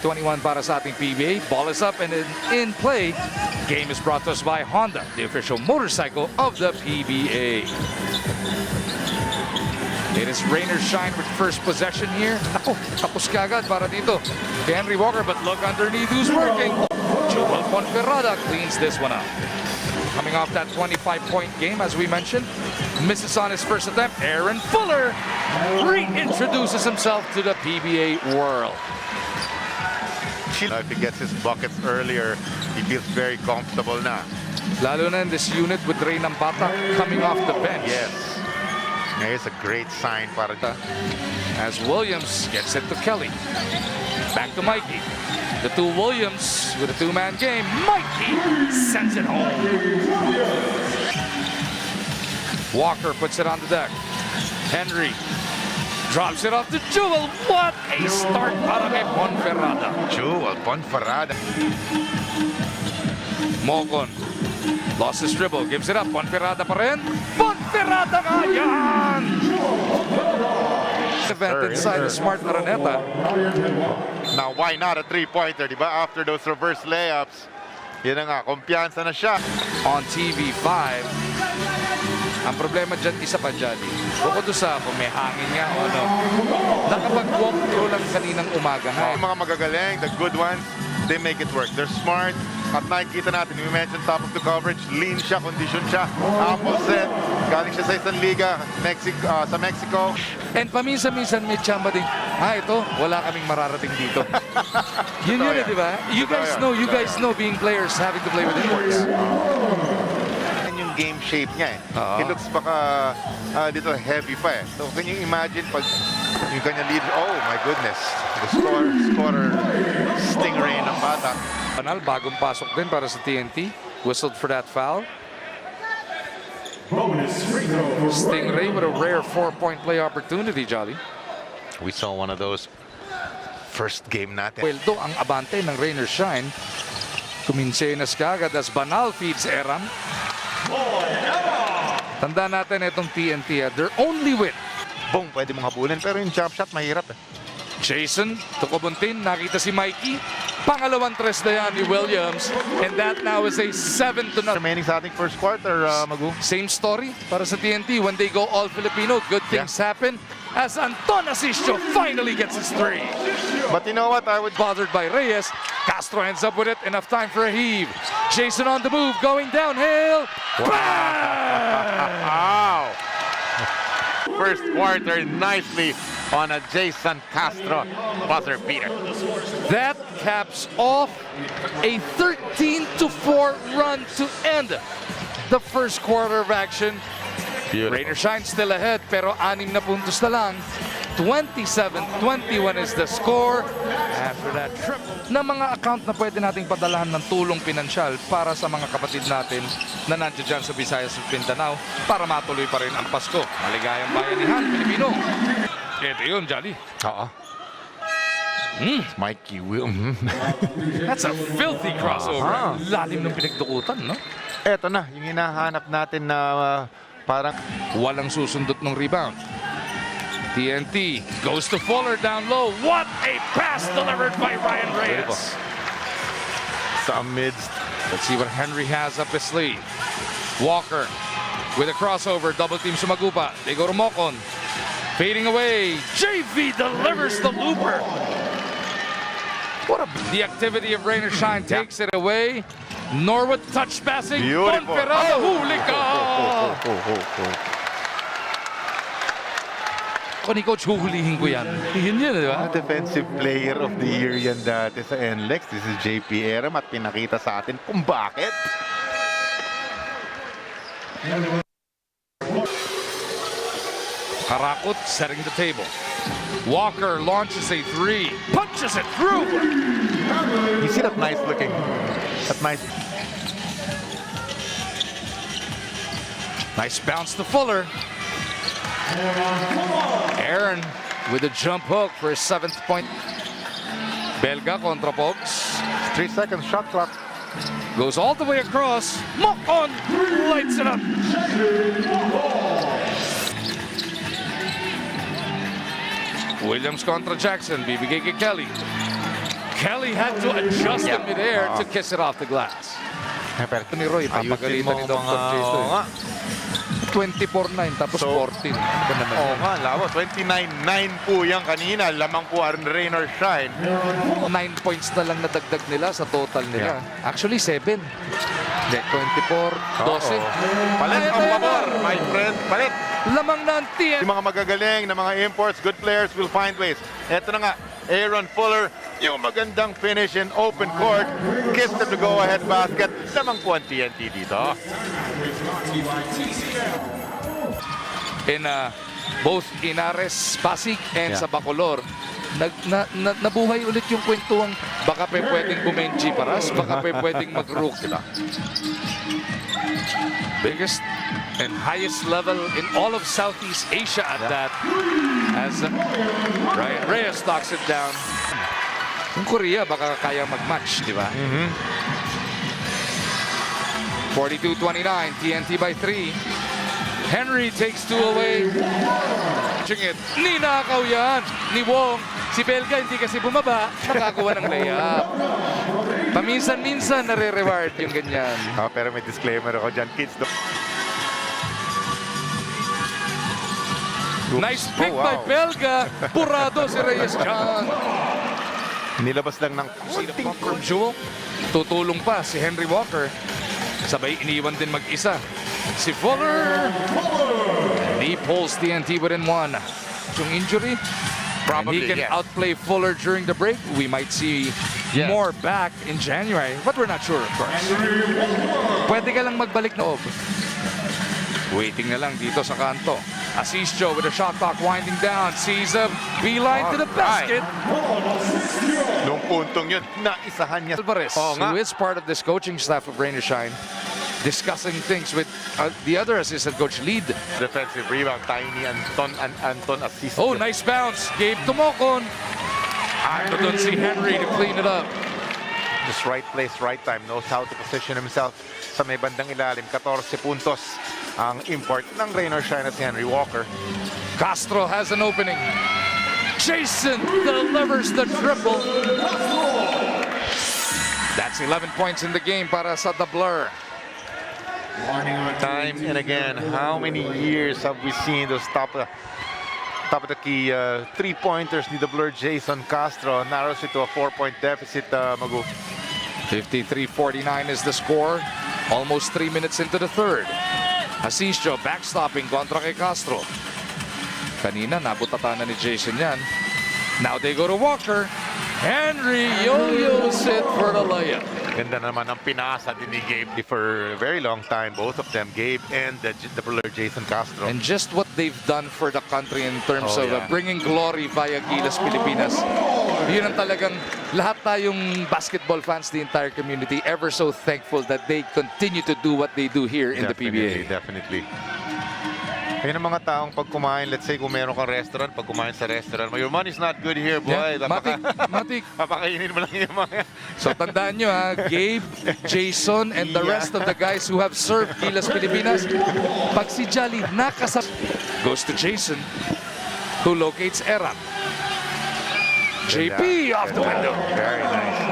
21 para sa ating PBA. Ball is up and in play. Game is brought to us by Honda, the official motorcycle of the PBA. It is rain or shine with first possession here. Ako, tapos kagad para dito. Henry Walker, but look underneath who's working. Joel Ponferrada cleans this one up. Coming off that 25-point game, as we mentioned, misses on his first attempt. Aaron Fuller reintroduces himself to the PBA world. If he gets his buckets earlier, he feels very comfortable na. Lalo na in this unit with Ray Nambata coming off the bench. Yes. It's a great sign para as Williams gets it to Kelly. Back to Mikey. The two Williams with a two-man game. Mikey sends it home. Walker puts it on the deck. Henry drops it off to Jewel. What a start para kay Ponferrada. Jewel Ponferrada. Mocon lost his dribble, gives it up. Ponferrada pa rin. Ponferrada nga yan! Event inside the smart Araneta. Now, why not a three-pointer, di ba? After those reverse layups, yun na nga, kumpiyansa na siya. On TV5, ang problema dyan, isa pa dyan. Bukod doon sa kung may hangin nga o ano, nakapag-walk through lang kaninang umaga. Yung mga magagaling, the good ones, they make it work. They're smart. At nakikita natin, we mentioned top of the coverage, lean siya, condition siya. Apple set, galing siya sa isang liga, sa Mexico. And paminsan-minsan may tsamba din, ito, wala kaming mararating dito. Yun yun, di ba? You guys know being players having to play with inwards. Yung game shape niya eh. He looks baka dito heavy pa eh. So can you imagine pag yung kanya lead, oh my goodness. The scorer, stingray ng bata. Panal, bagong pasok din para sa TNT. Whistled for that foul. Stingray with a rare 4-point play opportunity, Jolly. We saw one of those first game natin. Weldo ang abante ng rain or shine. Kuminsenas kagad as Banal feeds Eram. Tanda natin itong TNT, their only win. Boom, pwede mong habulin pero yung jump shot mahirap eh. Jason, tukubuntin, nakita si Mikey. Pangalawang tres na yan ni Williams. And that now is a 7-0. Remaining sa ating first quarter, Magu. Same story para sa TNT. When they go all Filipino, good things happen. As Anton Asisio finally gets his three. But you know what? I would bothered by Reyes. Castro ends up with it. Enough time for a heave. Jason on the move, going downhill. Wow! First quarter nicely on a Jason Castro buzzer beater. That caps off a 13-4 run to end the first quarter of action. Rain or shine still ahead pero 6 na puntos na lang. 27-21 is the score. After that trip na mga account na pwede nating padalahan ng tulong pinansyal para sa mga kapatid natin na nandiyan dyan sa Visayas at Mindanao para matuloy pa rin ang Pasko. Maligayang bayanihan, Pilipino. Ito yun, Jolly. Oo. Mikey will. That's a filthy crossover. Lalim ng pinagdukutan, no? Eto na, yung hinahanap natin na parang walang susundot ng rebound. TNT goes to Fuller down low. What a pass delivered by Ryan Reyes. Sa midst. Let's see what Henry has up his sleeve. Walker with a crossover. Double team Sumagupa. They go to Mocon. Fading away. JV delivers the looper. What a... The activity of Rain or Shine takes it away. Norwood touch passing. Ponferrada. Huli ka! Ni Coach, huhulihin ko yan. Yun yun, di ba? Defensive player of the year yan dati sa NLEX. This is JP Eram at pinakita sa atin kung bakit. Karakot setting the table. Walker launches a three. Punches it through. You see that nice looking? That nice. Nice bounce to Fuller. Aaron with a jump hook for his 7th point. Belga kontra Pogs. 3 seconds shot clock. Goes all the way across. Mocon lights it up. Williams kontra Jackson. Bibigay kay Kelly. Kelly had to adjust in midair to kiss it off the glass. Ni Roy, papagalitan ni Dr. Jason. 24-9 tapos 14. Oo nga, labo. 29-9 po yan kanina. Lamang po ang rain or shine. 9 points na lang nadagdag nila sa total nila. Actually, 7. 24, 12. Palit ang pabor, my friend. Palit. Lamang na ang TNT. Yung mga magagaling na mga imports, good players will find ways. Ito na nga, Aaron Fuller, yung magandang finish in open court. Kiss them to go-ahead basket. Lamang po ang TNT dito. In both Inares, Pasig, and sa Bacolor, nabuhay ulit yung kwentuang baka pwedeng bumenji paras, baka pwedeng mag-rook. Biggest and highest level in all of Southeast Asia at that, as Ryan Reyes knocks it down. Yung Korea baka kaya mag-match, di ba? 42-29, TNT by 3. Henry takes 2 away. It. Ninakaw yan ni Wong. Si Belga hindi kasi bumaba, nakakuha ng layup. Paminsan-minsan nare-reward yung ganyan. Pero may disclaimer ako dyan, kids. Nice pick by Belga. Purado si Reyes dyan. Nilabas lang ng Konting from Jewel. Tutulong pa si Henry Walker. Sabay iniwan din mag-isa si Fuller. And he pulls TNT within 1. Yung injury, Probably, and he can outplay Fuller during the break. We might see more back in January, but we're not sure, of course. Pwede ka lang magbalik na waiting na lang dito sa kanto. Asisio with a shot clock winding down. Sees a beeline to the basket. Nung puntong yun, naisahan niya. Alvarez, who is part of this coaching staff of Rain or Shine, discussing things with the other assistant coach, Lead. Defensive rebound, Tiny Anton assist. Oh, nice bounce. Gabe Tumokon. Ano doon si Henry to clean it up. Just right place, right time. Knows how to position himself sa may bandang ilalim. 14 puntos ang import ng Rain or Shine at si Henry Walker. Castro has an opening. Jason delivers the triple. That's 11 points in the game para sa The Blur. Time and again, how many years have we seen those top of the key 3-pointers ni The Blur Jason Castro narrows it to a 4-point deficit, Magu. 53-49 is the score. Almost 3 minutes into the third. Asisio backstopping kontra kay Castro. Kanina nabutatan na ni Jason yan. Now they go to Walker. Henry yo-yos it for the layup. Ganda naman ang pinasa din ni Gabe for a very long time. Both of them, Gabe and the Blur Jason Castro. And just what they've done for the country in terms of bringing glory via Gilas Pilipinas. Yun ang talagang lahat tayong basketball fans, the entire community, ever so thankful that they continue to do what they do here in the PBA. Definitely. Kaya ng mga taong pag kumain, let's say kung meron kang restaurant, pag kumain sa restaurant, your money's not good here, boy. Matik. Papakainin mo lang yung mga... So tandaan nyo Gabe, Jason, and the rest of the guys who have served Gilas Pilipinas, pag si Jolly goes to Jason, who locates Erap. JP off the window. Very nice.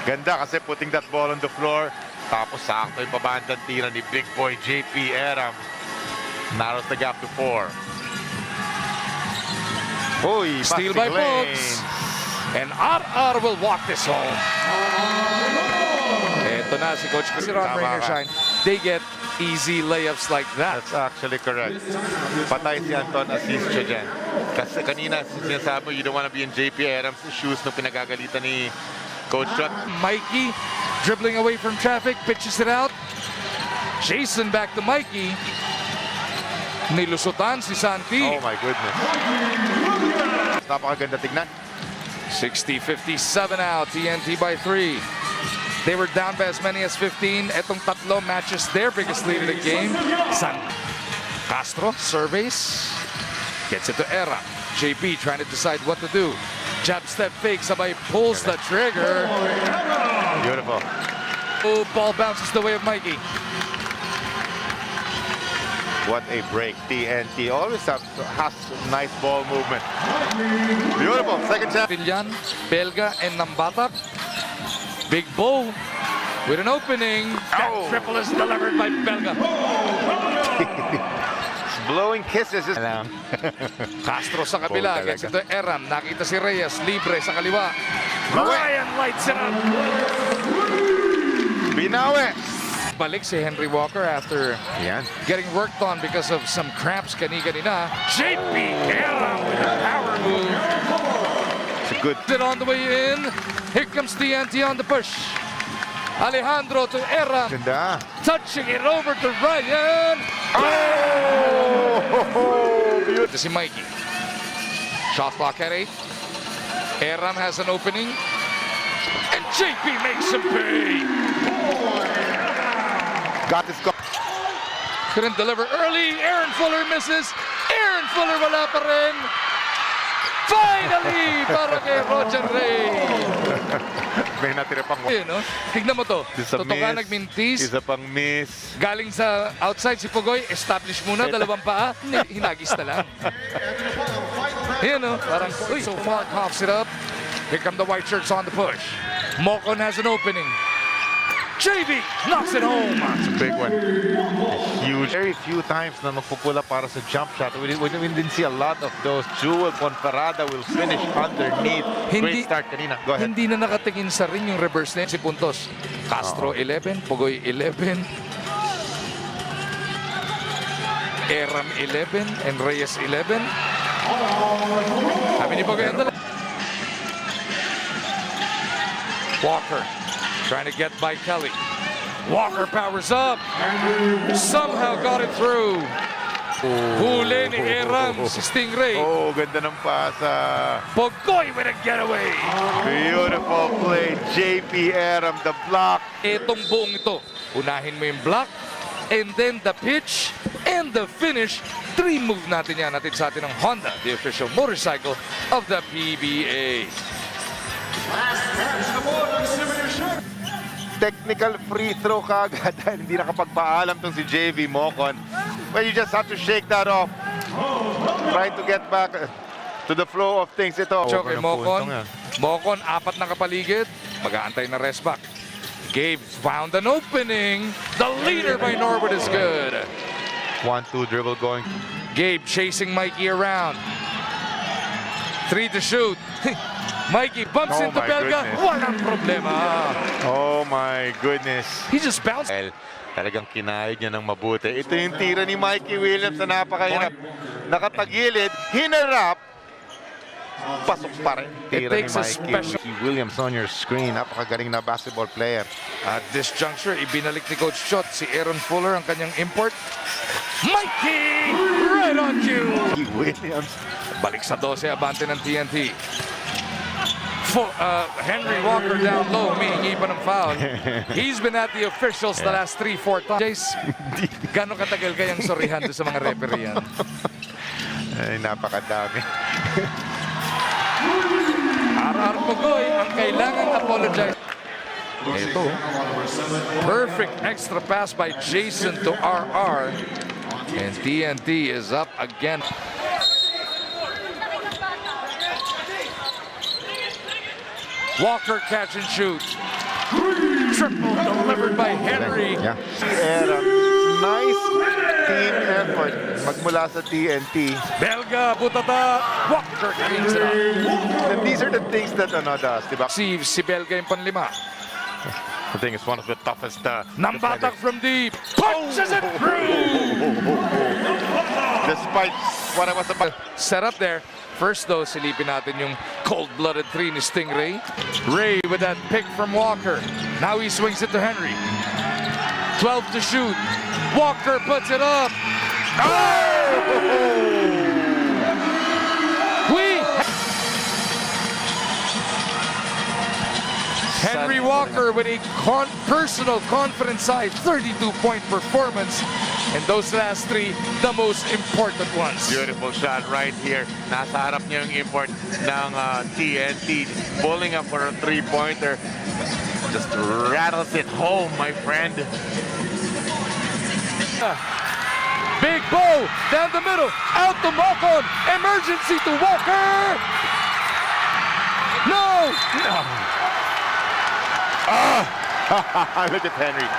Ganda kasi putting that ball on the floor. Tapos sakto yung pabandang tira ni Big Boy JP Eram. Narrows the gap to 4. Uy, steal by Pogs. And RR will walk this home. Ito na si Coach kasi Ron Rain or Shine. They get easy layups like that. That's actually correct. Patay si Anton Asisio dyan. Kasi kanina sinasabi mo, you don't want to be in JP Eram's shoes nung pinagagalitan ni Coach Chuck. Mikey dribbling away from traffic, pitches it out. Jason back to Mikey. Nilusutan si Santi. Oh my goodness. Napakaganda tignan. 60-57 now. TNT by 3. They were down by as many as 15. Etong tatlo matches their biggest lead in the game. Castro surveys. Gets it to Era. JP trying to decide what to do. Jab step fake. Sabay pulls the trigger. Beautiful. Oh, ball bounces the way of Mikey. What a break. TNT always has nice ball movement. Beautiful. Second chance. Villan, Belga, and Nambatak. Big Bow with an opening. That triple is delivered by Belga. Blowing kisses. Castro sa kabila. Gets ito Eram. Nakita si Reyes. Libre sa kaliwa. Ryan lights it up. Binawi. Balik si Henry Walker after getting worked on because of some cramps kanina. JP Eram with a power move. It's a good. On the way in. Here comes TNT on the push. Alejandro to Eram. Ganda. Touching it over to Ryan. Beautiful. Si Mikey. Shot clock at 8. Eram has an opening. And JP makes him pay. Got this goal. Couldn't deliver early. Aaron Fuller misses. Aaron Fuller wala pa rin. Finally, para kay Roger Ray. May natira pang No? Tignan mo to. Isa Totoo ka miss. nagmintis. Isa pang miss. Galing sa outside si Pugoy, establish muna, dalawang paa, hinagis na lang. Yan no, parang, uy, so far coughs it up. Here come the white shirts on the push. Mocon has an opening. JV knocks it home. It's a big one. Huge. Very few times na magpupula para sa jump shot. We didn't see a lot of those. Jewel Ponferrada will finish underneath. Great start kanina. Go ahead. Hindi na nakatingin sa ring yung reverse net si Puntos. Castro 11, Pugoy 11. Eram 11 and Reyes 11. Sabi ni Pugoy ang dala. Walker trying to get by Kelly. Walker powers up. Somehow got it through. Huli ni Eram si Stingray. Oh, ganda ng pasa. Pugoy with a getaway. Beautiful play. JP Eram, the block. Itong buong ito, unahin mo yung block, and then the pitch, and the finish. 3 move natin yan. Natin sa atin ng Honda, the official motorcycle of the PBA. Technical free throw kagad dahil hindi nakapagpaalam tong si JV Mocon. Well, you just have to shake that off. Try to get back to the flow of things. Ito. Okay, Mocon. Mocon, 4 na kapaligid. Mag-aantay na rest back. Gabe found an opening. The leader by Norwood is good. 1-2 dribble going. Gabe chasing Mikey around. 3 to shoot. Mikey bumps into Belga. Walang problema. Oh my goodness. He just bounced. Talagang kinayag niya ng mabuti. Ito yung tira ni Mikey Williams na napakahirap. Nakatagilid, hinarap. Pasok pa rin. Tira ni Mikey Williams on your screen. Napakagaling na basketball player. At this juncture, ibinalik ni Coach Chot si Aaron Fuller ang kanyang import. Mikey! Right on cue! Williams. Balik sa 12, abante ng TNT. Henry Walker down low, humihingi pa ng foul. He's been at the officials the last 3-4 times. Jace, gano'ng katagal kayang sorihan doon sa mga referee yan? Ay, napakadami. RR Pugoy ang kailangang apologize. Ito, perfect extra pass by Jason to RR. And TNT is up again. Walker catch and shoot. Triple delivered by Henry. Nice team effort magmula sa TNT. Belga, butata. Walker cleans it up. And these are the things that does, diba? Si Belga yung panlima. I think it's one of the toughest. Nambatak from deep. Punches it through. Despite what I was about. Set up there. First though, silipin natin yung cold-blooded 3 ni Stingray. Ray with that pick from Walker. Now he swings it to Henry. 12 to shoot. Walker puts it up. Henry Walker with a personal confidence side 32-point performance. And those last 3, the most important ones. Beautiful shot right here. Nasa harap niya yung import ng TNT. Pulling up for a 3-pointer. Just rattles it home, my friend. Big Bo down the middle. Out to Malcolm. Emergency to Walker. No. Look at Henry.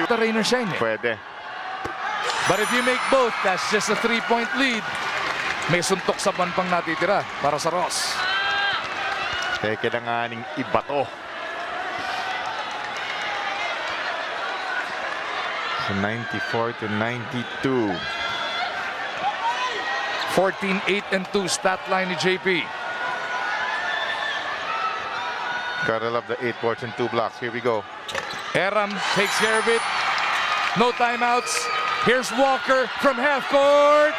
The rain or shine eh. Pwede. But if you make both, that's just a 3-point lead. May suntok sa ban pang natitira para sa Ross. Teke na nga ning iba to. So 94 to 92. 14-8-2 stat line ni JP. Gotta love the 8 boards and 2 blocks. Here we go. Eram takes care of it. No timeouts. Here's Walker from half court.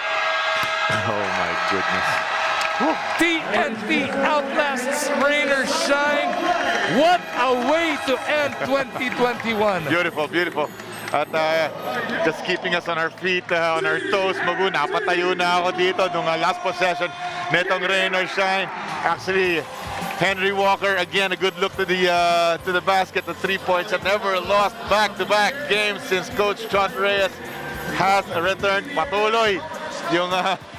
Oh my goodness. TNT outlasts rain or shine. What a way to end 2021. Beautiful, beautiful. At just keeping us on our feet, on our toes. Mabu, napatayo na ako dito nung last possession netong rain or shine. Actually, Henry Walker, again, a good look to the basket, the 3 points, and never lost back-to-back games since Coach John Reyes has returned. Patuloy yung